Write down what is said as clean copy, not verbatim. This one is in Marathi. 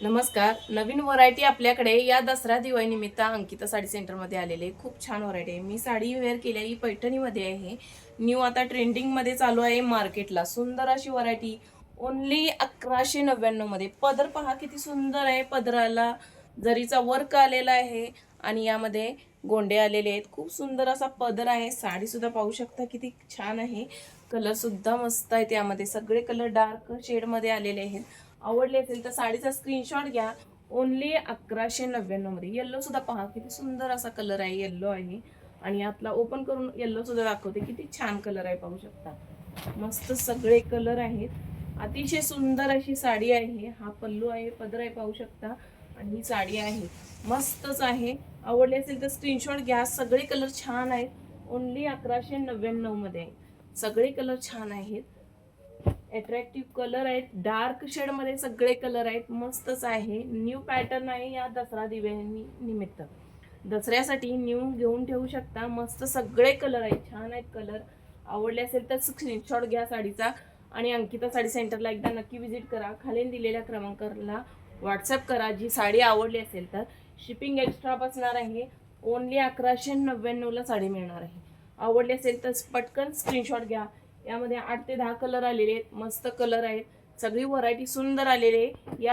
नमस्कार. नवीन व्हरायटी आपल्याकडे या दसरा दिवाळी निमित्त अंकिता साडी सेंटरमध्ये आलेले खूप छान व्हरायटी आहे. मी साडी वेअर केलेली पैठणीमध्ये आहे. न्यू आता ट्रेंडिंगमध्ये चालू आहे मार्केटला. सुंदर अशी व्हरायटी ओन्ली 1199 मध्ये. पदर पहा किती सुंदर आहे. पदराला जरीचा वर्क आलेला आहे आणि यामध्ये गोंडे आलेले आहेत. खूप सुंदर असा पदर आहे. साडी सुद्धा पाहू शकता किती छान आहे. कलर सुद्धा मस्त आहे. त्यामध्ये सगळे कलर डार्क शेडमध्ये आलेले आहेत. आवडली असेल तर साडीचा स्क्रीनशॉट घ्या. ओन्ली 1199 मध्ये. येल्लो सुद्धा पहा किती सुंदर असा कलर आहे. येल्लो आहे आणि यातला ओपन करून येल्लो सुद्धा दाखवते. किती छान कलर आहे पाहू शकता. मस्त सगळे कलर आहेत. अतिशय सुंदर अशी साडी आहे. हा पल्लू आहे, पदर आहे पाहू शकता आणि ही साडी आहे. मस्तच आहे. आवडली असेल तर स्क्रीनशॉट घ्या. सगळे कलर छान आहेत. ओन्ली 1199 मध्ये. सगळे कलर छान आहेत. अट्रॅक्टिव्ह कलर आहेत. डार्क शेड मध्ये सगळे कलर आहेत. मस्तच आहे. न्यू पॅटर्न आहे या दसरा दिवाळी निमित्त. दसऱ्यासाठी न्यू घेऊन ठेवू शकता. मस्त सगळे कलर आहेत. छान आहेत कलर. आवडले असेल तर स्क्रीनशॉट घ्या साडीचा आणि अंकिता साडी सेंटरला एकदा नक्की विजिट करा. खाली दिलेल्या क्रमांकाला व्हॉट्सअप करा. जी साडी आवडली असेल तर शिपिंग एक्स्ट्रा बसणार आहे. ओन्ली 1199 ला साडी मिळणार आहे. आवडली असेल तर पटकन स्क्रीनशॉट घ्या. यामध्ये 8 ते 10 कलर आलेले आहेत. मस्त कलर आहेत. सगळी व्हरायटी सुंदर आलेली आहे. या